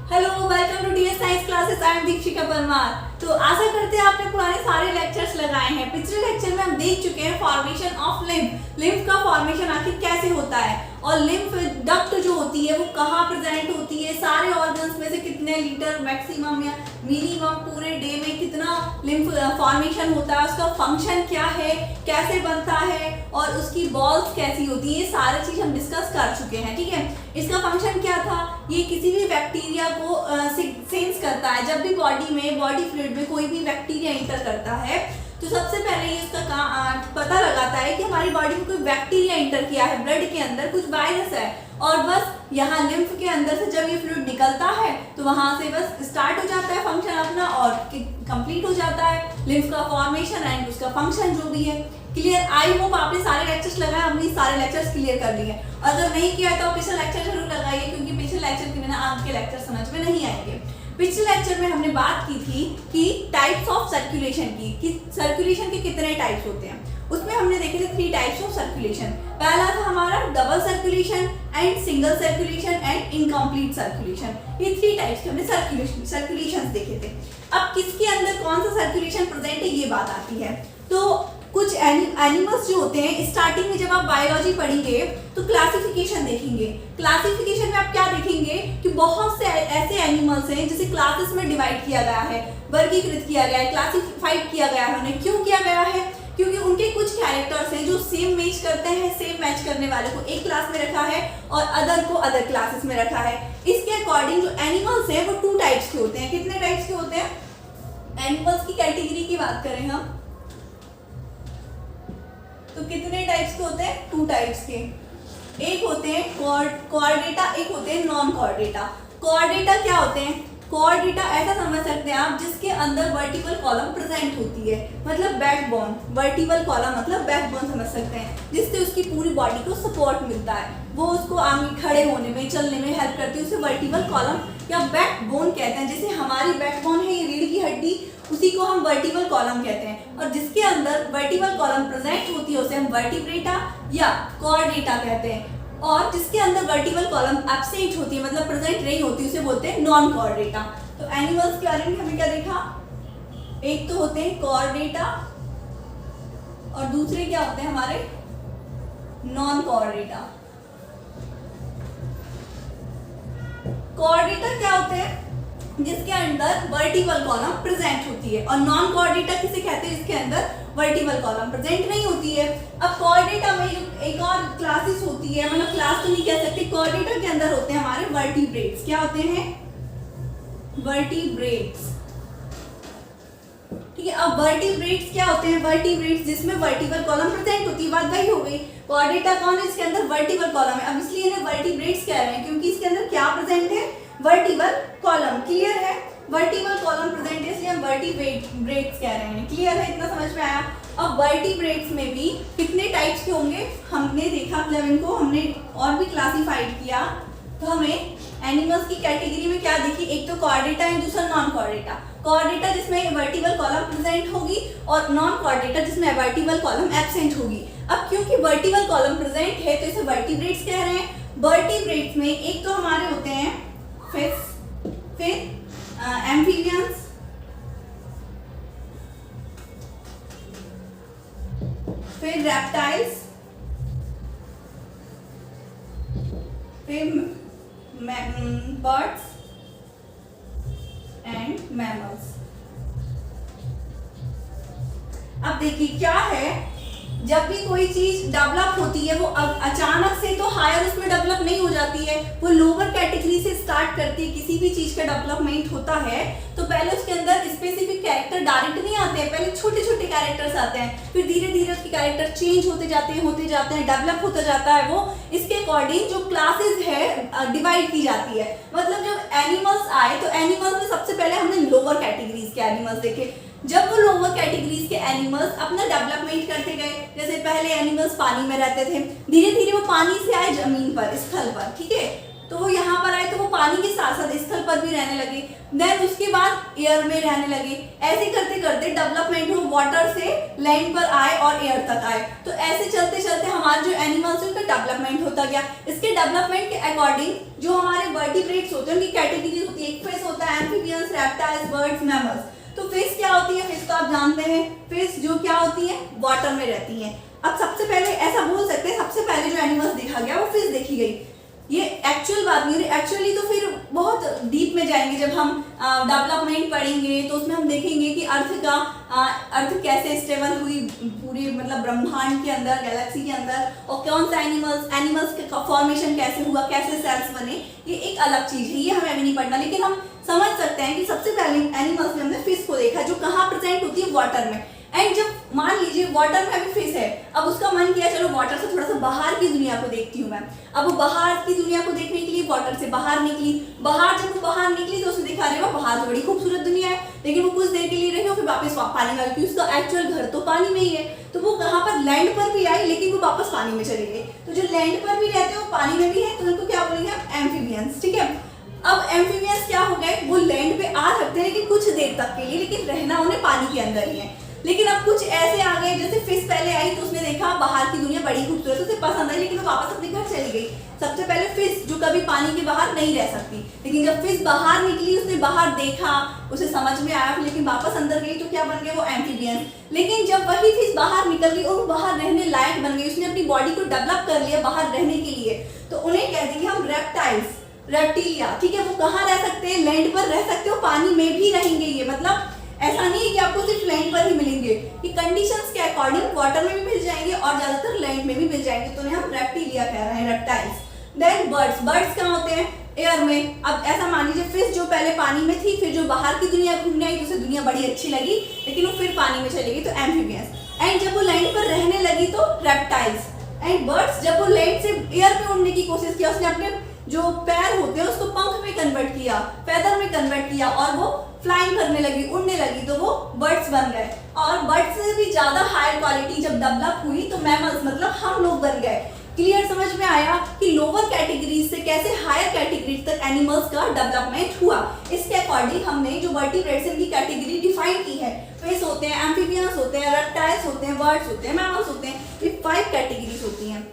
Hello, welcome to DS science classes. I am Dikshika Parmar. तो आशा करते हैं आपने पुराने सारे लेक्चर्स लगाए हैं। पिछले लेक्चर में हम देख चुके हैं फॉर्मेशन ऑफ लिम्फ। लिम्फ का फॉर्मेशन आखिर कैसे होता है और लिम्फ डक्ट जो होती है वो कहाँ प्रेजेंट होती है, सारे ऑर्गन्स में से कितने लीटर मैक्सिमम या मिनिमम पूरे डे में कितना लिम्फ फॉर्मेशन होता है, उसका फंक्शन क्या है, कैसे बनता है और उसकी बॉल्स कैसी होती है, ये सारी चीज हम डिस्कस कर चुके हैं। ठीक है, इसका फंक्शन क्या था, ये किसी भी बैक्टीरिया को सेंस करता है। जब भी बॉडी में, बॉडी फ्लूइड में कोई भी बैक्टीरिया इंटर करता है तो सबसे पहले ये उसका पता लगाता है कि हमारी बॉडी में कोई बैक्टीरिया इंटर किया है, ब्लड के अंदर कुछ वायरस है, और बस यहाँ लिम्फ के अंदर से जब ये फ्लूइड निकलता है तो वहां से बस स्टार्ट हो जाता है फंक्शन अपना और कंप्लीट हो जाता है लिम्फ का फॉर्मेशन एंड उसका फंक्शन जो भी है। क्लियर? आई होप आपने सारे लेक्चर्स लगाए, हमने सारे लेक्चर्स क्लियर कर लिए। अगर नहीं किया तो पिछले लेक्चर जरूर लगाइए, क्योंकि पिछले लेक्चर के बिना आपके लेक्चर समझ में नहीं आएंगे। पिछले लेक्चर में हमने बात की थी कि टाइप्स ऑफ सर्कुलेशन की, कि सर्कुलेशन के कितने टाइप्स होते हैं। उसमें हमने देखे थे 3 टाइप्स ऑफ सर्कुलेशन। पहला था हमारा double circulation and single circulation and incomplete circulation. ये 3 टाइप्स के हमने सर्कुलेशन देखे थे। अब किसके अंदर कौन सा सर्कुलेशन प्रेजेंट है ये बात आती है। तो कुछ एनिमल्स जो होते हैं, स्टार्टिंग में जब आप बायोलॉजी पढ़ेंगे तो क्लासिफिकेशन देखेंगे। क्लासिफिकेशन में आप क्या देखेंगे कि बहुत से ऐसे एनिमल्स हैं जिसे क्लासेस में डिवाइड किया गया है, वर्गीकृत किया गया है, क्लासिफाइड किया गया है। उन्हें क्यों किया गया है? क्योंकि उनके कुछ कैरेक्टर्स हैं जो सेम मैच करते हैं, सेम मैच करने वाले को एक क्लास में रखा है और अदर को अदर क्लासेस में रखा है। इसके अकॉर्डिंग जो एनिमल्स हैं वो 2 टाइप्स के होते हैं। कितने टाइप्स के होते हैं? एनिमल्स की कैटेगरी की बात करें हम तो कितने टाइप्स के होते हैं? 2 टाइप्स के। एक होते हैं कोऑर्डेटा, एक होते हैं नॉन कोऑर्डेटा। कोऑर्डेटा क्या होते हैं? कोऑर्डेटा ऐसा समझ सकते हैं आप जिसके अंदर वर्टिकल कॉलम प्रेजेंट होती है, मतलब बैकबोन। वर्टिकल कॉलम मतलब बैकबोन समझ सकते हैं, जिससे उसकी पूरी बॉडी को सपोर्ट मिलता है, वो उसको आगे खड़े होने में, चलने में हेल्प करती है। उसे वर्टिकल कॉलम या बैकबोन कहते हैं। जैसे हमारी बैकबोन है ये रीढ़ की हड्डी, उसी को हम वर्टिकल कॉलम कहते हैं। और जिसके अंदर वर्टिकल कॉलम प्रेजेंट होती है उसे हम वर्टिब्रेटा या कोऑर्डेटा कहते हैं। और जिसके अंदर वर्टिकल कॉलम एब्सेंट होती है, मतलब प्रेजेंट नहीं होती, उसे बोलते हैं नॉन कोऑर्डेटा। तो एनिमल्स के बारे में हमने क्या देखा? एक तो होते हैं कोऑर्डेटा और दूसरे क्या होते हैं हमारे नॉन कोऑर्डेटा। कोऑर्डेटा क्या होते हैं? जिसके अंदर वर्टिकल कॉलम प्रेजेंट होती है। और नॉन कोऑर्डेटा किसे कहते हैं? जिसके अंदर वर्टिकल कॉलम प्रेजेंट नहीं होती है। अब कोऑर्डेटा में एक और क्लासेस होती है, मतलब क्लास तो नहीं कह सकते। कोऑर्डेटा के अंदर होते हैं हमारे वर्टिब्रेट्स। क्या होते हैं? वर्टिब्रेट्स। ठीक है, अब वर्टिब्रेट्स क्या होते हैं? वर्टिब्रेट्स जिसमें वर्टिकल कॉलम प्रेजेंट होती है। बात वही हो गई। कोऑर्डेटा कौन है? इसके अंदर वर्टिकल कॉलम है। अब इसलिए इन्हें वर्टिब्रेट्स कह रहे हैं क्योंकि इसके अंदर क्या प्रेजेंट है? Vertical column. क्लियर है? वर्टिकल कॉलम प्रेजेंट है इसलिए हम वर्टिब्रेट्स कह रहे हैं। क्लियर है? इतना समझ में आया? अब वर्टिब्रेट्स में भी कितने टाइप्स के होंगे हमने देखा, जब इनको हमने और भी क्लासिफाइड किया तो हमें एनिमल्स की कैटेगरी में क्या देखी? एक तो कोऑर्डेटा है, दूसरा नॉन कोऑर्डेटा। कोऑर्डेटा जिसमें वर्टिकल कॉलम प्रेजेंट होगी और नॉन कोऑर्डेटा जिसमें वर्टिकल कॉलम एब्सेंट होगी। अब क्योंकि वर्टिकल कॉलम प्रेजेंट है तो इसे वर्टिब्रेट्स कह रहे हैं। वर्टिब्रेट्स में एक तो हमारे होते हैं फिश, फिर एम्फीबियंस, फिर रेप्टाइल्स, फिर बर्ड्स एंड मैमल्स। अब देखिए क्या है, जब भी कोई चीज डेवलप होती है वो अचानक से तो हायर उसमें डेवलप नहीं हो जाती है, वो लोअर कैटेगरी से स्टार्ट करती है। किसी भी चीज का डेवलपमेंट होता है तो पहले उसके अंदर स्पेसिफिक कैरेक्टर डायरेक्ट नहीं आते हैं, पहले छोटे छोटे कैरेक्टर्स आते हैं, फिर धीरे धीरे उसके कैरेक्टर चेंज होते जाते हैं, डेवलप होता जाता है वो। इसके अकॉर्डिंग जो क्लासेस है डिवाइड की जाती है। मतलब जब एनिमल्स आए तो एनिमल्स में सबसे पहले हमने लोअर कैटेगरीज के एनिमल्स देखे। जब वो लोअर कैटेगरीज के एनिमल्स अपना डेवलपमेंट करते गए, जैसे पहले एनिमल्स पानी में रहते थे, धीरे धीरे वो पानी से आए जमीन पर, स्थल पर। ठीक है, तो वो यहाँ पर आए तो वो पानी के साथ साथ स्थल पर भी रहने लगे, देन उसके बाद एयर में रहने लगे। ऐसे करते करते डेवलपमेंट हो, वाटर से लैंड पर आए और एयर तक आए। तो ऐसे चलते चलते हमारे जो एनिमल्स हैं उनका डेवलपमेंट होता गया। इसके डेवलपमेंट के अकॉर्डिंग जो हमारे वर्टिब्रेट्स होते हैं उनकी कैटेगरी होती है। एक फिश होता है, एम्फीबियंस, रेप्टाइल्स, बर्ड्स, मैमल्स। तो फिश क्या होती है? फिश तो आप जानते हैं, फिश जो क्या होती है, वाटर में रहती है। अब सबसे पहले ऐसा बोल सकते हैं, सबसे पहले जो एनिमल्स देखा गया वो फिश देखी गई। ये एक्चुअल बात नहीं है, एक्चुअली तो फिर बहुत डीप में जाएंगे जब हम डेवलपमेंट पढ़ेंगे, तो उसमें हम देखेंगे कि अर्थ कैसे स्टेबल हुई पूरे मतलब ब्रह्मांड के अंदर, गैलेक्सी के अंदर, और कौन सा एनिमल्स का फॉर्मेशन कैसे हुआ, कैसे सेल्स बने, ये एक अलग चीज है, ये हमें अभी नहीं पढ़ना। लेकिन हम समझ सकते हैं कि सबसे पहले एनिमल्स में हमने फिश को देखा, जो कहाँ प्रेजेंट होती है, वाटर में। एंड जब मान लीजिए वाटर में अभी फिश है, अब उसका मन किया चलो वाटर से थोड़ा सा बाहर की दुनिया को देखती हूँ मैं। अब वो बाहर की दुनिया को देखने के लिए वाटर से बाहर निकली। जब वो बाहर निकली तो उसने देखा रहे बाहर तो बड़ी खूबसूरत दुनिया है, लेकिन वो कुछ देर के लिए रही और फिर वापस पानी में आई, क्योंकि उसका एक्चुअल घर तो पानी में ही है। तो वो कहाँ पर लैंड पर भी आई, लेकिन वो वापस पानी में चले गए। तो जो लैंड पर भी रहते हैं वो पानी में भी है, तो उनको क्या बोलेंगे हम? एम्फीबियंस। ठीक है, अब एम्फीबियंस क्या हो गए, वो लैंड पे आ सकते हैं लेकिन कुछ देर तक के लिए, लेकिन रहना उन्हें पानी के अंदर ही है। लेकिन अब कुछ ऐसे आ गए, जैसे फिश पहले आई तो उसने देखा बाहर की दुनिया बड़ी खूबसूरत, उसे पसंद आई, लेकिन वो वापस अपने घर चली गई। सबसे पहले फिश जो कभी पानी के बाहर नहीं रह सकती, लेकिन जब फिश बाहर निकली, उसने बाहर देखा, उसे समझ में आया, लेकिन वापस अंदर गई, तो क्या बन गए वो? एम्फीबियंस। लेकिन जब वही फिश बाहर निकल गई और वो बाहर रहने लायक बन गई, उसने अपनी बॉडी को डेवलप कर लिया बाहर रहने के लिए, तो उन्हें कह देंगे हम रेप्टाइल्स, रेप्टिलिया। ठीक है, वो कहाँ रह सकते हैं? लैंड पर रह सकते हो, पानी में भी रहेंगे। ये मतलब ऐसा नहीं है कि आपको सिर्फ लैंड पर ही मिलेंगे, कि कंडीशंस के अकॉर्डिंग वाटर में भी मिल जाएंगे और ज्यादातर लैंड में भी मिल जाएंगे, तो उन्हें हम रेप्टिलिया कह रहे हैं, रेप्टाइल्स। देन बर्ड्स, बर्ड्स कहाँ होते हैं? एयर में। अब ऐसा मान लीजिए फिश जो पहले पानी में थी, फिर जो बाहर की दुनिया घूमने आई तो उसे दुनिया बड़ी अच्छी लगी, लेकिन वो फिर पानी में चली गई, तो एम्फीबियंस। एंड जब वो लैंड पर रहने लगी तो रेप्टाइल्स। एंड बर्ड्स, जब वो लैंड से एयर में उड़ने की कोशिश किया, उसने अपने जो पैर होते हैं उसको पंख में कन्वर्ट किया, फेदर में कन्वर्ट किया, और वो फ्लाइंग करने लगी, उड़ने लगी, तो वो बर्ड्स बन गए। और बर्ड्स से भी ज्यादा हायर क्वालिटी जब डेवलप हुई तो मैमल्स मतलब हम लोग बन गए। क्लियर समझ में आया कि लोअर कैटेगरीज से कैसे हायर कैटेगरीज तक एनिमल्स का डेवलपमेंट हुआ। इसके अकॉर्डिंग हमने जो वर्टिब्रेट्स की कैटेगरी डिफाइन की है, फिश होते हैं, एम्फीबियंस होते हैं, रेप्टाइल्स होते हैं, बर्ड्स होते हैं, मैमल्स होते हैं, ये 5 कैटेगरीज होती हैं।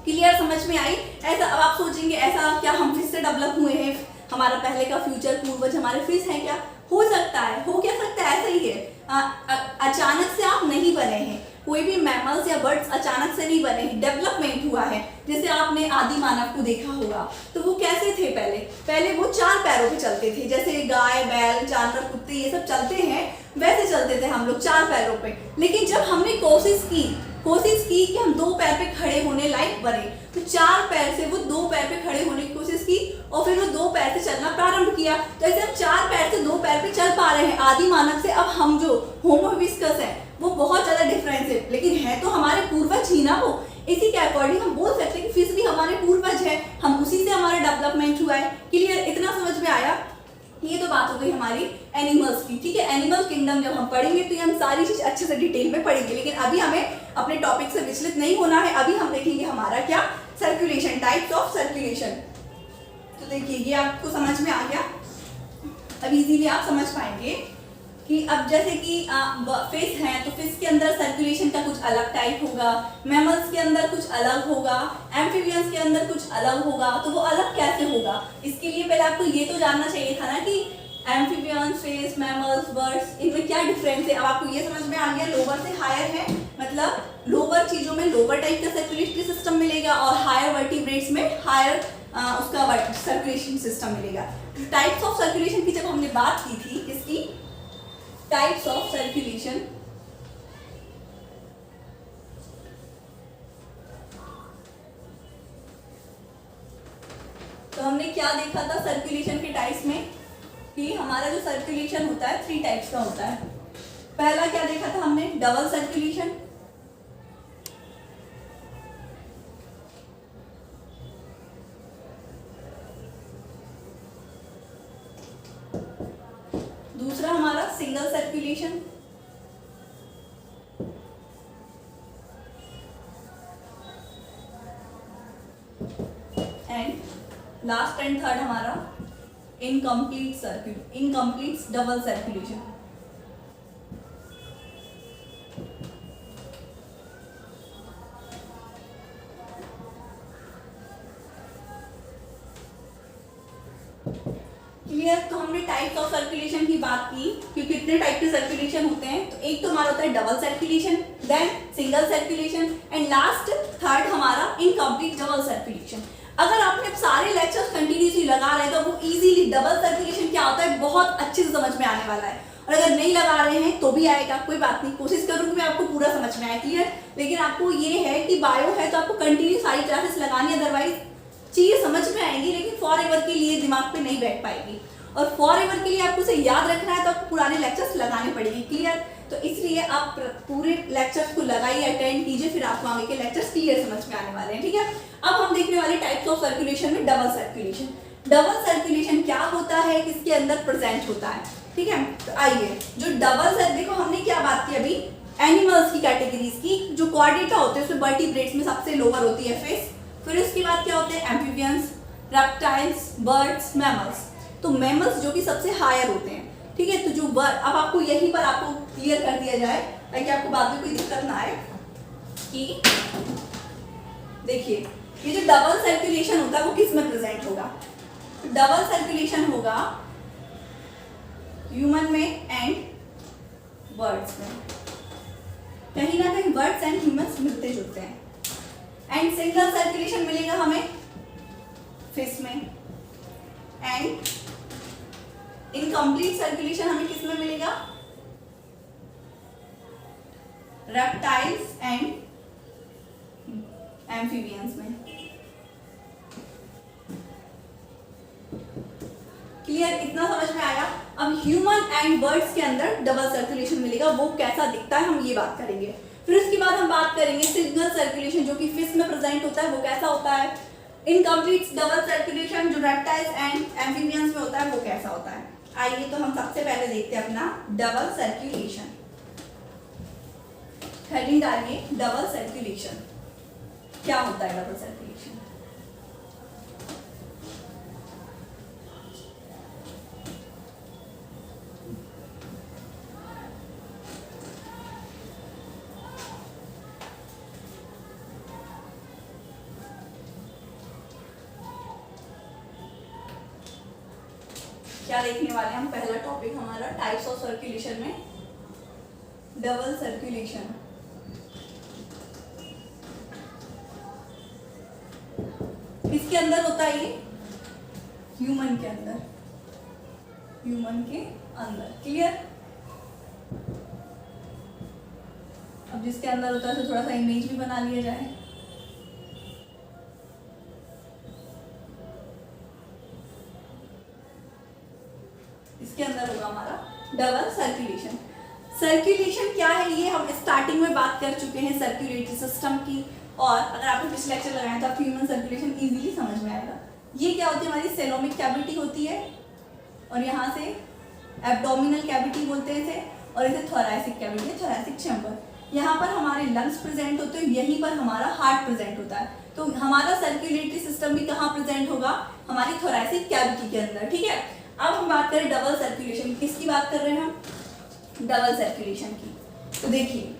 क्लियर समझ में आई? ऐसा अब आप सोचेंगे ऐसा क्या हम फिश से डेवलप हुए हैं, हमारा पहले का फ्यूचर पूर्वज हमारे फिश हैं क्या? हो सकता है, हो क्या सकता है, ऐसा ही है। अचानक से आप नहीं बने हैं, कोई भी मैमल्स या बर्ड्स अचानक से नहीं बने हैं, डेवलपमेंट हुआ है। जैसे आपने आदि मानव को देखा होगा, तो वो कैसे थे? पहले वो 4 पैरों पे चलते थे, जैसे गाय, बैल, जानवर, कुत्ते ये सब चलते हैं, वैसे चलते थे हम लोग 4 पैरों पे। लेकिन जब हमने कोशिश की कि हम 2 पैर पे खड़े होने लायक बने, तो 4 पैर से वो 2 पैर पे खड़े होने की कोशिश की और फिर वो 2 पैर से चलना प्रारंभ किया। तो ऐसे हम 4 पैर से 2 पैर पे चल पा रहे हैं आदि मानव से। अब हम जो होमो हिबिस्कस है वो बहुत ज्यादा डिफरेंस है, लेकिन है तो हमारे पूर्वज ही ना वो। इसी के अकॉर्डिंग हम बोल सकते हैं कि फिश भी हमारे पूर्वज है, हम उसी से हमारा डेवलपमेंट हुआ है। क्लियर? इतना समझ में आया? ये तो बात हो गई हमारी एनिमल्स की। ठीक है, एनिमल किंगडम जब हम पढ़ेंगे तो ये हम सारी चीज अच्छे से डिटेल में पढ़ेंगे, लेकिन अभी हमें अपने टॉपिक से विचलित नहीं होना है। अभी हम देखेंगे हमारा क्या? Circulation, types of circulation. तो देखिए ये आपको समझ में आ गया, अब इजीली आप समझ पाएंगे कि अब जैसे कि फिश है तो फिश के अंदर सर्कुलेशन का कुछ अलग टाइप होगा, मैमल्स के अंदर कुछ अलग होगा, एम्फीबियंस के अंदर कुछ अलग होगा। तो वो अलग कैसे होगा, इसके लिए पहले आपको ये तो जानना चाहिए था ना कि एम्फीबियंस, फिश, मैमल्स, बर्ड्स, इनमें क्या डिफरेंस है। अब आपको ये समझ में आ गया, लोअर से हायर है, मतलब लोअर चीजों में लोअर टाइप का सर्कुलेटरी सिस्टम मिलेगा और हायर वर्टिब्रेट्स में हायर उसका सर्कुलेशन सिस्टम मिलेगा। टाइप्स ऑफ सर्कुलेशन की जब हमने बात की थी, इसकी टाइप्स ऑफ सर्कुलेशन, तो हमने क्या देखा था सर्कुलेशन के टाइप्स में कि हमारा जो सर्कुलेशन होता है 3 टाइप्स का होता है। पहला क्या देखा था हमने? डबल सर्कुलेशन, दूसरा हमारा single circulation, and last and third हमारा इनकम्प्लीट डबल सर्कुलेशन। क्लियर। तो हमने टाइप्स ऑफ सर्कुलेशन की बात की कि कितने टाइप के सर्कुलेशन होते हैं। तो एक तो हमारा होता है double circulation, then single circulation and last third हमारा इनकम्प्लीट डबल सर्कुलेशन। अगर आपने सारे लेक्चर्स कंटिन्यूसली लगा रहे हैं तो वो इजीली डबल सर्कुलेशन क्या होता है बहुत अच्छे से समझ में आने वाला है। और अगर नहीं लगा रहे हैं तो भी आएगा, कोई बात नहीं, कोशिश करूंगी मैं आपको पूरा समझ में आए। क्लियर। लेकिन आपको ये है कि बायो है तो आपको कंटिन्यू सारी क्लासेस लगानी, अदरवाइज चीजें समझ में आएंगी लेकिन फॉर एवर के लिए दिमाग पे नहीं बैठ पाएगी। और फॉर एवर के लिए आपको उसे याद रखना है तो आपको पुराने लेक्चर्स लगाने पड़ेंगे। क्लियर। तो इसलिए आप पूरे लेक्चर्स को लगाइए, अटेंड कीजिए, फिर आपको आगे के लेक्चर्स क्लियर समझ में आने वाले हैं। ठीक है। अब हम देखने वाले टाइप्स ऑफ सर्कुलेशन में डबल सर्कुलेशन। डबल सर्कुलेशन क्या होता है, किसके अंदर प्रेजेंट होता है। ठीक है। तो आइए जो डबल देखो हमने क्या बात की अभी एनिमल्स की कैटेगरीज की। जो क्वाड्रेटा होते हैं उसमें वर्टिब्रेट्स में सबसे लोअर होती है फिश, फिर उसके बाद क्या होते हैं एम्फीबियंस, रेप्टाइल्स, बर्ड्स, मैमल्स। तो मैमल्स जो कि सबसे हायर होते हैं। ठीक है। तो जो अब आपको यहीं पर आपको क्लियर कर दिया जाए ताकि आपको बाद में कोई दिक्कत ना आए कि देखिए ये जो डबल सर्कुलेशन होता है वो किस में प्रेजेंट होगा। डबल सर्कुलेशन होगा ह्यूमन में एंड बर्ड्स में। कहीं ना कहीं बर्ड्स एंड ह्यूमंस मिलते जुलते हैं। एंड सिंगल सर्कुलेशन मिलेगा हमें फिश में एंड इनकम्प्लीट सर्कुलेशन हमें किस में मिलेगा रेप्टाइल्स एंड एम्फीबियंस में। क्लियर। इतना समझ में आया। अब ह्यूमन एंड बर्ड्स के अंदर डबल सर्कुलेशन मिलेगा, वो कैसा दिखता है हम ये बात करेंगे। फिर उसके बाद हम बात करेंगे सिंगल सर्कुलेशन जो कि फिश में प्रेजेंट होता है वो कैसा होता है। इनकम्प्लीट डबल सर्कुलेशन जो रेप्टाइल्स एंड एम्फीबियंस में होता है वो कैसा होता है। आइए तो हम सबसे पहले देखते हैं अपना डबल सर्कुलेशन। हेडिंग डालिए डबल सर्कुलेशन। क्या होता है डबल सर्कुलेशन। क्या देखने वाले हैं हम, पहला टॉपिक हमारा टाइप्स ऑफ सर्कुलेशन में डबल सर्कुलेशन। किसके अंदर होता है ये ह्यूमन के अंदर, ह्यूमन के अंदर। क्लियर। अब जिसके अंदर होता है तो थोड़ा सा इमेज भी बना लिया जाए। इसके अंदर होगा हमारा डबल सर्कुलेशन। सर्कुलेशन क्या है ये हम स्टार्टिंग में बात कर चुके हैं सर्कुलेटरी सिस्टम की। और अगर आपने पिछले लेक्चर लगाया तो आपको ह्यूमन सर्कुलेशन इजीली समझ में आएगा। ये क्या होती है हमारी सेलोमिक कैविटी होती है और यहाँ से एब्डोमिनल कैविटी बोलते हैं इसे, और इसे थोरैसिक कैविटी, थोरैसिक चैम्बर। यहाँ पर हमारे लंग्स प्रेजेंट होते हैं, यहीं पर हमारा हार्ट प्रेजेंट होता है। तो हमारा सर्कुलेटरी सिस्टम भी कहाँ प्रेजेंट होगा हमारी थोरैसिक कैविटी के अंदर। ठीक है। अब हम बात करें डबल सर्कुलेशन, किसकी बात कर रहे हैं हम डबल सर्कुलेशन की। तो देखिए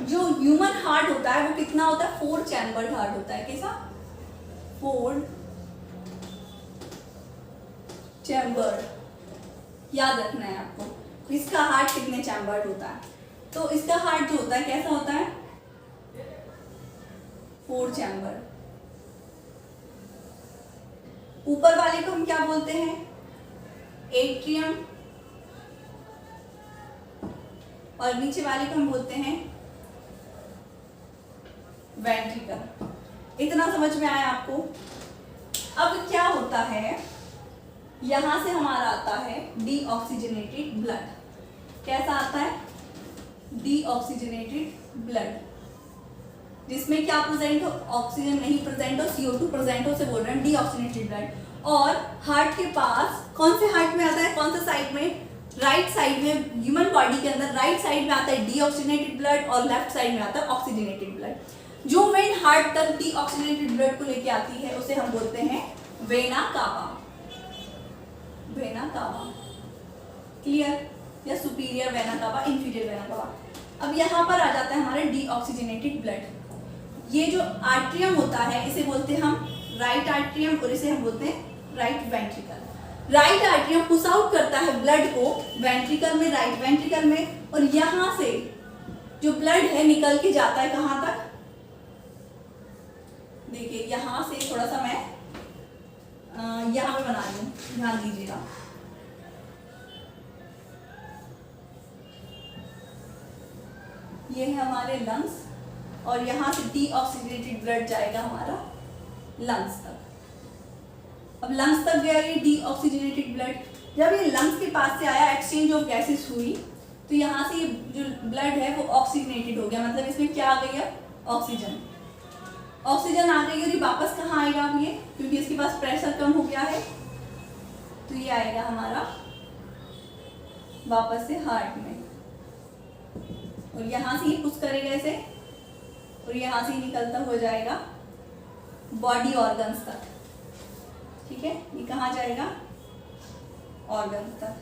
जो ह्यूमन हार्ट होता है वो कितना होता है 4 चैम्बर्ड हार्ट होता है। कैसा 4 चैम्बर्ड, याद रखना है आपको इसका हार्ट कितने चैम्बर्ड होता है। तो इसका हार्ट जो होता है कैसा होता है 4 चैम्बर्ड। ऊपर वाले को हम क्या बोलते हैं एट्रियम, और नीचे वाले को हम बोलते हैं वेंट्रिकल। इतना समझ में आया आपको। अब क्या होता है यहां से हमारा आता है डीऑक्सीजनेटेड ब्लड। कैसा आता है डीऑक्सीजनेटेड ब्लड, जिसमें क्या प्रेजेंट हो ऑक्सीजन नहीं प्रेजेंट हो, CO2 प्रेजेंट हो, से बोल रहे हैं डीऑक्सीजनेटेड ब्लड। और हार्ट के पास कौन से हार्ट में आता है, कौन से साइड में, राइट साइड में। ह्यूमन बॉडी के अंदर राइट साइड में आता है डीऑक्सीजनेटेड ब्लड और लेफ्ट साइड में आता है ऑक्सीजनेटेड ब्लड। जो मेन हार्ट तक डीऑक्सीजनेटेड ब्लड को लेके आती है उसे हम बोलते हैं vena cava, vena cava, clear, या superior vena cava, inferior vena cava. अब यहाँ पर आ जाता है हमारा डीऑक्सीजनेटेड ब्लड। ये जो आर्ट्रियम होता है इसे बोलते हैं हम राइट आर्ट्रियम और इसे हम बोलते हैं right ventricle. Right atrium push out करता है ब्लड को वेंट्रिकल में, राइट वेंट्रिकल में, और यहाँ से जो ब्लड है निकल के जाता है कहाँ तक, देखिए यहाँ से थोड़ा सा मैं यहाँ पे बना रही हूँ, ध्यान दीजिएगा। ये है हमारे लंग्स और यहाँ से डीऑक्सीजनेटेड ब्लड जाएगा हमारा लंग्स तक। अब लंग्स तक गया ये डीऑक्सीजनेटेड ब्लड, जब ये लंग्स के पास से आया, एक्सचेंज ऑफ गैसेस हुई, तो यहाँ से ये जो ब्लड है वो ऑक्सीजनेटेड हो गया, मतलब इसमें क्या आ गई है, ऑक्सीजन। ऑक्सीजन आ गई और ये वापस कहाँ आएगा अब ये, क्योंकि इसके पास प्रेशर कम हो गया है, तो ये आएगा हमारा वापस से हार्ट में, और यहाँ से ये पुश करेगा इसे, और यहाँ से निकलता हो जाएगा बॉडी ऑर्गन्स तक। ठीक है, ये कहाँ जाएगा, ऑर्गन्स तक,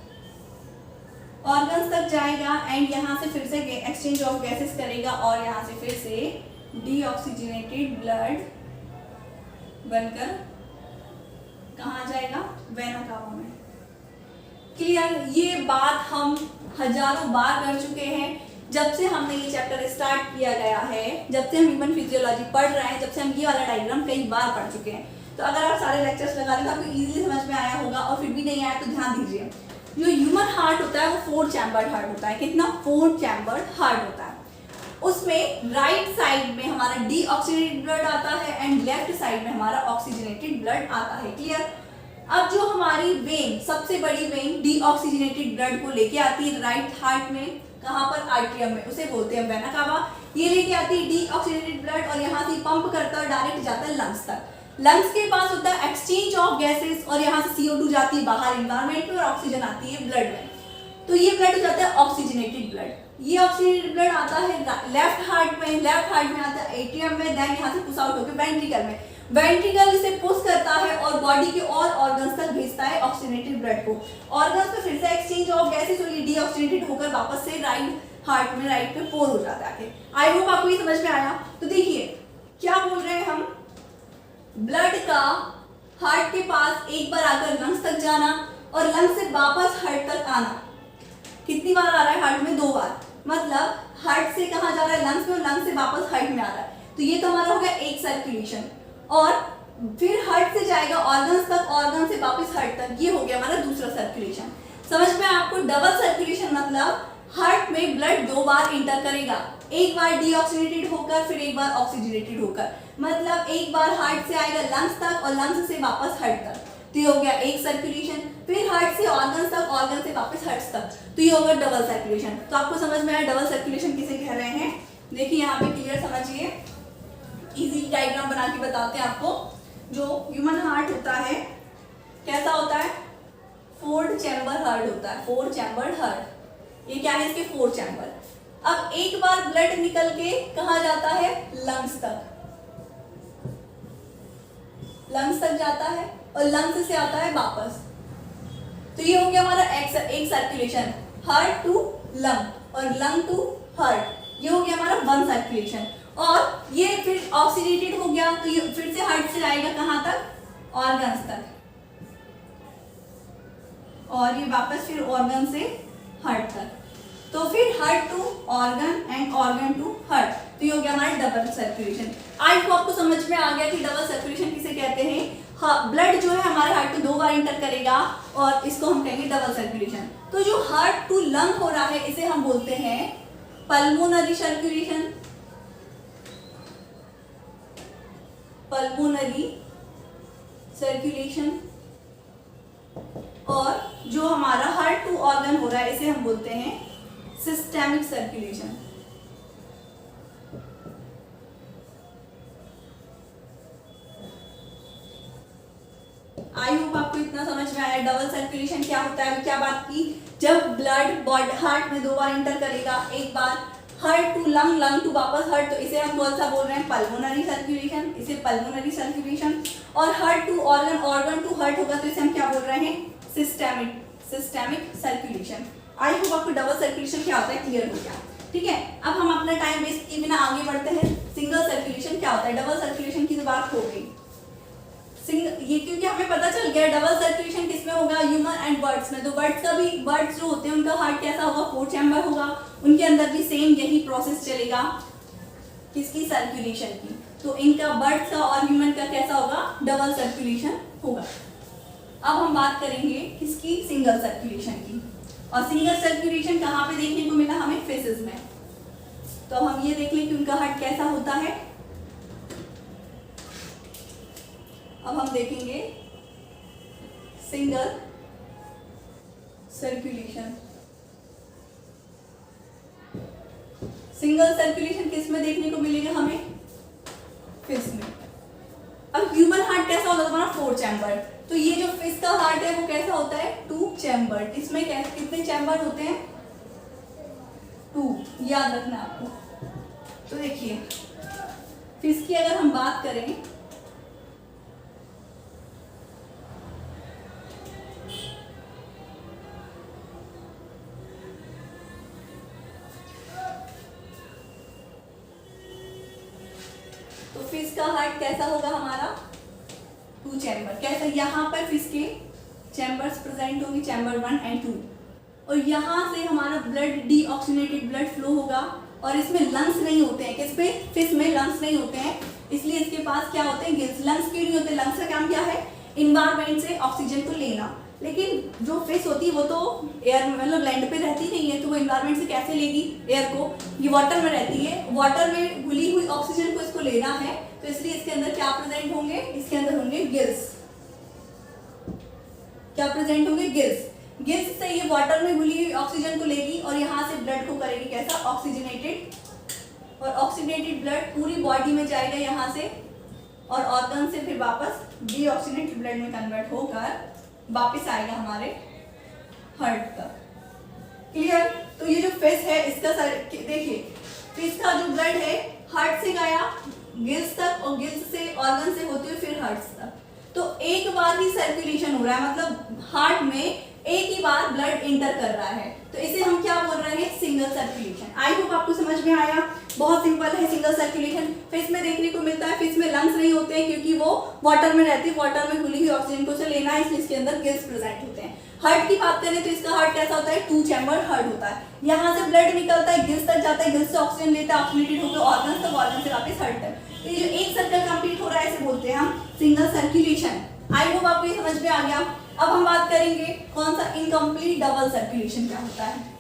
ऑर्गन्स तक जाएगा एंड यहाँ से फिर से एक्सचेंज ऑफ गैसेस करेगा और यहाँ से फिर से डीऑक्सीजनेटेड ब्लड बनकर कहाँ जाएगा, वेना कावा में। क्लियर, ये बात हम हजारों बार कर चुके हैं। जब से हमने ये चैप्टर स्टार्ट किया गया है, जब से हम ह्यूमन फिजियोलॉजी पढ़ रहे हैं, जब से हम ये वाला डायग्राम कई बार पढ़ चुके हैं। तो अगर आप सारे लेक्चर्स लगा रहे हैं तो आपको इजीली समझ में आया होगा, और फिर भी नहीं आया तो ध्यान दीजिए। जो ह्यूमन हार्ट होता है वो 4 चैम्बर्ड हार्ट होता है। कितना, 4 चैम्बर्ड हार्ट होता है। उसमें राइट साइड में हमारा डीऑक्सीजनेटेड ब्लड आता है एंड लेफ्ट साइड में हमारा ऑक्सीजनेटेड ब्लड आता है। क्लियर। अब जो हमारी वेन, सबसे बड़ी वेन डीऑक्सीजनेटेड ब्लड को लेके आती है राइट हार्ट में, कहाँ पर, आर्ट्रियम में, उसे बोलते हैं वेना कावा। ये लेके आती है डीऑक्सीजनेटेड ब्लड और यहाँ से पंप करता है, डायरेक्ट जाता है लंग्स तक। लंग्स के पास होता है एक्सचेंज ऑफ गैसेस और यहाँ से CO2 जाती है बाहर एनवायरमेंट में और ऑक्सीजन आती है ब्लड में। तो ये ब्लड हो जाता है ऑक्सीजनेटेड ब्लड। ये ऑक्सीजनेटेड ब्लड आता है लेफ्ट हार्ट में, लेफ्ट हार्ट में आता है एट्रियम में, देन यहाँ से पुश आउट होकर वेंट्रिकल में, वेंट्रिकल इसे पुश करता है और बॉडी के और ऑर्गन्स तक भेजता है ऑक्सीजनेटेड ब्लड को। ऑर्गन्स में फिर से एक्सचेंज ऑफ गैसेस और ये डीऑक्सीजनेटेड होकर वापस से राइट हार्ट में, राइट पे पोर हो जाता है। आई होप आपको ये समझ में आया। तो देखिए क्या बोल रहे हैं हम, ब्लड का हार्ट के पास एक बार आकर लंग्स तक जाना और लंग्स से वापस हार्ट तक आना। कितनी बार आ रहा है हार्ट में, 2 बार, मतलब हार्ट से कहाँ जा रहा है, लंग्स में, और लंग्स से वापस हार्ट में आ रहा है। तो ये तो हमारा हो गया एक सर्कुलेशन, और फिर हार्ट से जाएगा ऑर्गन्स तक, ऑर्गन से वापस हार्ट तक, ये हो गया हमारा दूसरा सर्कुलेशन। समझ में आपको, डबल सर्कुलेशन मतलब हार्ट में ब्लड 2 बार इंटर करेगा, एक बार डीऑक्सीजनेटेड होकर फिर एक बार ऑक्सीजनेटेड होकर, मतलब एक बार हार्ट से आएगा लंग्स तक और लंग्स से वापस हार्ट तक, तो ये हो गया एक सर्कुलेशन। फिर हार्ट से ऑर्गन तक, ऑर्गन से वापस हार्ट तक, तो ये हो गया डबल सर्कुलेशन। तो आपको समझ में आया डबल सर्कुलेशन किसे कह रहे हैं। देखिए यहाँ पे क्लियर समझिए, इजी डायग्राम बना के बताते हैं आपको। जो ह्यूमन हार्ट होता है कैसा होता है, 4 चैम्बर हार्ट होता है, 4 चैम्बर हार्ट। ये क्या है, इसके 4 चैम्बर। अब एक बार ब्लड निकल के कहाँ जाता है, लंग्स तक, लंग्स तक जाता है और लंग्स से आता है वापस। तो ये हो गया हमारा एक सर्कुलेशन, हार्ट टू लंग और लंग टू हार्ट, ये हो गया हमारा 1 सर्कुलेशन। और ये फिर ऑक्सीडेटेड हो गया तो ये फिर से हार्ट से आएगा कहाँ तक, ऑर्गन्स तक, और ये वापस फिर ऑर्गन से हार्ट तक, तो फिर heart to organ and organ to heart, तो ये हो गया हमारा डबल सर्कुलेशन। आई होप आपको समझ में आ गया कि डबल सर्कुलेशन किसे कहते हैं। हाँ, ब्लड जो है हमारे हार्ट में 2 बार इंटर करेगा और इसको हम कहेंगे डबल सर्कुलेशन। तो जो हार्ट टू लंग हो रहा है इसे हम बोलते हैं पल्मोनरी सर्कुलेशन, पल्मोनरी सर्कुलेशन। और जो हमारा हार्ट टू ऑर्गन हो रहा है इसे हम बोलते हैं सिस्टेमिक सर्कुलेशन। आई होप आपको इतना समझ में आया। डबल सर्कुलेशन क्या होता है, क्या बात की, जब ब्लड हार्ट में 2 बार इंटर करेगा, एक बार heart to lung, lung to वापस हार्ट, तो इसे हम कौन सा बोल रहे हैं, पल्मोनरी सर्कुलेशन, इसे पल्मोनरी सर्कुलेशन। और heart to organ, organ to heart होगा तो इसे हम क्या बोल रहे हैं, systemic, systemic circulation. I hope आपको डबल सर्कुलेशन क्या होता है क्लियर हो गया। ठीक है, अब हम अपना टाइम वेस्ट किए बिना आगे बढ़ते हैं। सिंगल सर्कुलेशन क्या होता है, डबल सर्कुलेशन की तो बात हो गई। ये क्योंकि हमें पता चल गया डबल सर्कुलेशन किसमें होगा, ह्यूमन एंड बर्ड्स में। तो बर्ड्स का भी, बर्ड्स जो होते हैं उनका हार्ट कैसा होगा, 4 चैम्बर होगा, उनके अंदर भी सेम यही प्रोसेस चलेगा किसकी, सर्कुलेशन की। तो इनका, बर्ड्स का और ह्यूमन का कैसा होगा, डबल सर्कुलेशन होगा। अब हम बात करेंगे किसकी, सिंगल सर्कुलेशन की। और सिंगल सर्कुलेशन कहाँ पे देखने को मिला हमें, फिशेस में। तो हम ये देख लें कि उनका हार्ट कैसा होता है। अब हम देखेंगे सिंगल सर्कुलेशन। सिंगल सर्कुलेशन किस में देखने को मिलेगा हमें, फिश में। अब ह्यूमन हार्ट कैसा होता है हमारा, 4 चैम्बर। तो ये जो फिश का हार्ट है वो कैसा होता है, 2 चैम्बर। इसमें कितने चैम्बर होते हैं, 2, याद रखना आपको। तो देखिए फिश की अगर हम बात करें, तो फिश का हार्ट कैसा होगा हमारा, 2 चैम्बर। कैसा, यहाँ पर फिश के चैम्बर्स प्रेजेंट होंगे, चैम्बर 1 एंड 2। और यहाँ से हमारा ब्लड, डीऑक्सीजनेटेड ब्लड फ्लो होगा। और इसमें लंग्स नहीं होते हैं, किस पे, फिश में लंग्स नहीं होते हैं, इसलिए इसके पास क्या होते हैं, गिल्स। लंग्स क्यों नहीं होते, लंग्स का काम क्या है, इन्वायरमेंट से ऑक्सीजन को लेना। लेकिन जो फिश होती है वो तो एयर, मतलब लैंड पे रहती नहीं है, तो वो इन्वायरमेंट से कैसे लेगी एयर को, ये वाटर में रहती है, वाटर में घुली हुई ऑक्सीजन को इसको लेना है। तो इसलिए इसके अंदर क्या प्रेजेंट होंगे, इसके अंदर होंगे गिल्स। क्या प्रेजेंट होंगे, गिल्स। गिल्स से ये वाटर में घुली हुई ऑक्सीजन को लेगी और यहाँ से ब्लड को करेगी कैसा, ऑक्सीजनेटेड। और ऑक्सीजनेटेड ब्लड पूरी बॉडी में जाएगा यहाँ से, और ऑर्गन से फिर वापस डीऑक्सीजनेटेड ब्लड में कन्वर्ट होकर वापस आएगा हमारे हार्ट तक। क्लियर। तो ये जो फिश है इसका देखिए, फिश का जो ब्लड है हार्ट से गया गिल्स तक, और गिल्स से, ऑर्गन से होते हुए फिर हार्ट तक। तो एक बार ही सर्कुलेशन हो रहा है, मतलब हार्ट में एक ही बार ब्लड इंटर कर रहा है। तो इसे हम क्या बोल रहे हैं, सिंगल सर्कुलेशन। आई होप आपको समझ में आया, बहुत सिंपल है सिंगल सर्कुलेशन। फिश में देखने को मिलता है, फिश में लंग्स नहीं होते हैं क्योंकि वो वाटर में रहती है, वाटर में घुली हुई ऑक्सीजन को से लेना है, इसलिए इसके अंदर गिल्स प्रेजेंट होते हैं। हार्ट की बात करें तो इसका हार्ट कैसा होता है, 2 चैम्बर हार्ट होता है। यहाँ से ब्लड निकलता है, गिल्स तक जाता है, गिल्स से ऑक्सीजन लेता है, ऑक्सीनेटेड होकर ऑर्गन तक, ऑर्गन से वापस हार्ट तक। तो ये जो एक सर्कल कंप्लीट हो रहा है इसे बोलते हैं हम सिंगल सर्कुलेशन। आई होप आपको ये समझ में आ गया। अब हम बात करेंगे कौन सा, इनकम्प्लीट डबल सर्कुलेशन क्या होता है।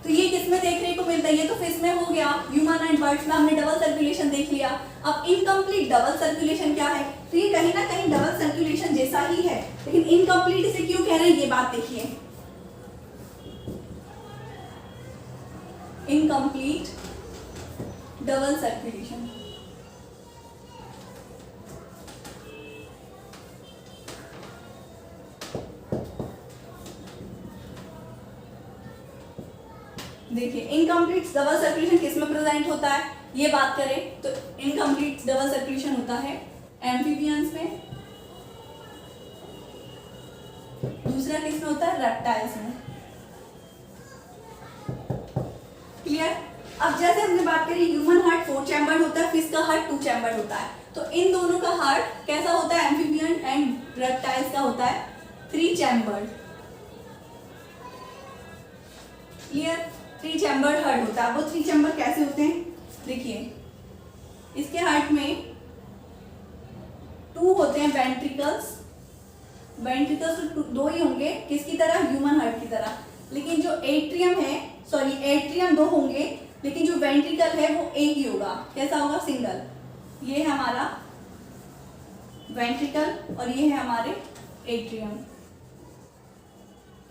तो ये किसमें देखने को मिलता है, ये तो फिश में हो गया, ह्यूमन एंड बर्ड्स में हमने डबल सर्कुलेशन देख लिया। अब इनकम्प्लीट डबल सर्कुलेशन क्या है, तो ये कहीं ना कहीं डबल सर्कुलेशन जैसा ही है, लेकिन इनकम्प्लीट इसे क्यों कह रहे हैं, ये बात देखिए। इनकम्प्लीट डबल सर्कुलेशन, देखिए इनकम्प्लीट डबल सर्कुलेशन किसमें प्रेजेंट होता है, ये बात करें तो इनकम्प्लीट डबल सर्कुलेशन होता है एम्फीबियंस में, दूसरा किसमें होता है, रेप्टाइल्स में। क्लियर। अब जैसे हमने बात करी ह्यूमन हार्ट 4 चैम्बर होता है, फिश का हार्ट 2 चैम्बर होता है। तो इन दोनों का हार्ट कैसा होता है, एम्फीबियन एंड रेप्टाइल्स का होता है 3 चैम्बर। क्लियर। 3 चैम्बर हार्ट होता है। वो 3 चैम्बर कैसे होते हैं, देखिए इसके हार्ट में 2 होते हैं वेंट्रिकल्स। वेंट्रिकल्स तो 2 ही होंगे, किसकी तरह, ह्यूमन हार्ट की तरह। लेकिन जो एट्रियम है, सॉरी एट्रियम 2 होंगे, लेकिन जो वेंट्रिकल है वो एक ही होगा। कैसा होगा, सिंगल। ये है हमारा वेंट्रिकल और ये है हमारे एट्रियम।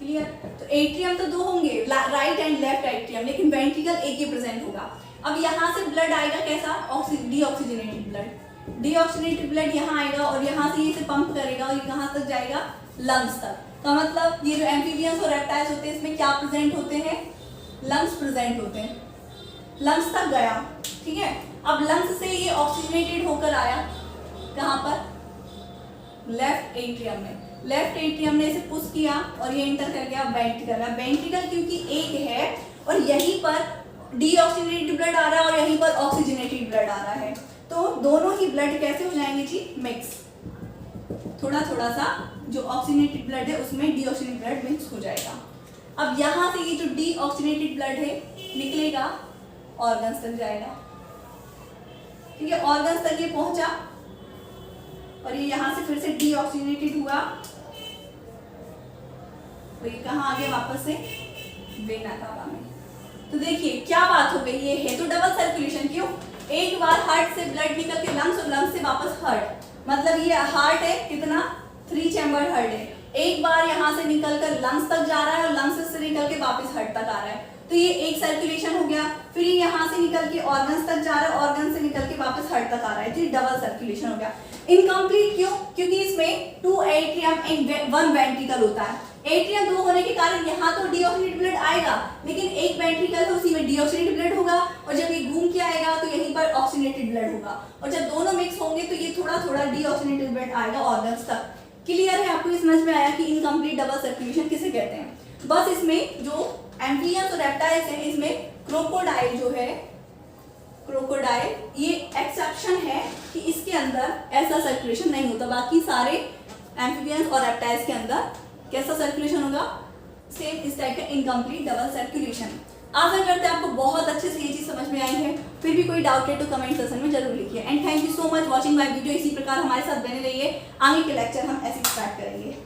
क्लियर। तो एट्रियम तो 2 होंगे, राइट एंड लेफ्ट एट्रियम, लेकिन वेंट्रिकल एक ही प्रेजेंट होगा। अब यहाँ से ब्लड आएगा कैसा, डीऑक्सीजनेटेड ब्लड। डीऑक्सीजनेटेड ब्लड यहाँ आएगा और यहाँ से इसे पंप करेगा और ये कहाँ तक जाएगा, लंग्स तक। तो मतलब ये जो एम्फीबियंस और रेप्टाइल्स होते हैं इसमें क्या प्रेजेंट होते हैं, लंग्स प्रेजेंट होते हैं। लंग्स तक गया, ठीक है। अब लंग्स से ये ऑक्सीजनेटेड होकर आया कहाँ पर, लेफ्ट एट्रियम में। लेफ्ट एट्रियम ने इसे पुश किया और ये इंटर कर गया वेंट्रिकल में। वेंट्रिकल क्योंकि एक है और यहीं पर डीऑक्सीजनेटेड ब्लड आ रहा है और यहीं पर ऑक्सीजनेटेड ब्लड आ रहा है, तो दोनों ही ब्लड कैसे हो जाएंगे जी, मिक्स। थोड़ा थोड़ा सा जो ऑक्सीजनेटेड ब्लड है उसमें डीऑक्सीजनेटेड ब्लड मिक्स हो जाएगा। अब यहाँ से ये जो डीऑक्सीजनेटेड ब्लड है निकलेगा, ऑर्गन्स तक जाएगा, ठीक है। ऑर्गन्स तक ये पहुंचा और ये यहाँ से फिर से डीऑक्सीजनेटेड हुआ, तो ये कहाँ आ गया वापस से, वेना कावा में। तो देखिए क्या बात हो गई, ये है तो डबल सर्कुलेशन। क्यों, एक बार हार्ट से ब्लड निकल के लंग्स और लंग्स से वापस हार्ट, मतलब ये हार्ट है कितना, 3 चैम्बर हार्ट है। एक बार यहाँ से निकल कर लंग्स तक जा रहा है और लंग्स से निकल के वापस हार्ट तक आ रहा है, तो ये एक सर्कुलेशन हो गया। फिर ये यहाँ से निकल के ऑर्गन्स तक जा रहा है, ऑर्गन से निकल के वापस हार्ट तक आ रहा है, तो ये डबल सर्कुलेशन हो गया। इनकम्प्लीट क्यों, क्योंकि इसमें 2 एट्रियम एंड 1 वेंट्रिकल होता है। एट्रियम 2 होने के कारण यहाँ तो डीऑक्सीजनेटेड ब्लड आएगा, लेकिन एक वेंट्रिकल है उसी में डीऑक्सीजनेटेड ब्लड होगा, और जब ये घूम के आएगा तो यहीं पर ऑक्सीजनेटेड ब्लड होगा, और जब दोनों मिक्स होंगे तो ये थोड़ा थोड़ा डीऑक्सीजनेटेड ब्लड आएगा ऑर्गन्स तक। क्लियर है, आपको समझ में आया कि इनकम्प्लीट डबल सर्कुलेशन किसे कहते हैं। बस इसमें जो एम्फिबियंस और रेप्टाइल्स हैं, इसमें क्रोकोडाइल जो है, क्रोकोडाइल ये एक्सेप्शन है कि इसके अंदर ऐसा सर्कुलेशन नहीं होता। बाकी सारे एम्फिबियंस और रेप्टाइल्स के अंदर कैसा सर्कुलेशन होगा, सेम इस टाइप का इनकम्प्लीट डबल सर्कुलेशन। आशा करते हैं आपको बहुत अच्छे से ये चीज समझ में आई है। फिर भी कोई डाउट है तो कमेंट सेक्शन में जरूर लिखिए। And thank you so much watching my video. इसी प्रकार हमारे साथ बने रहिए, आगे के लेक्चर हम ऐसे स्टार्ट करेंगे।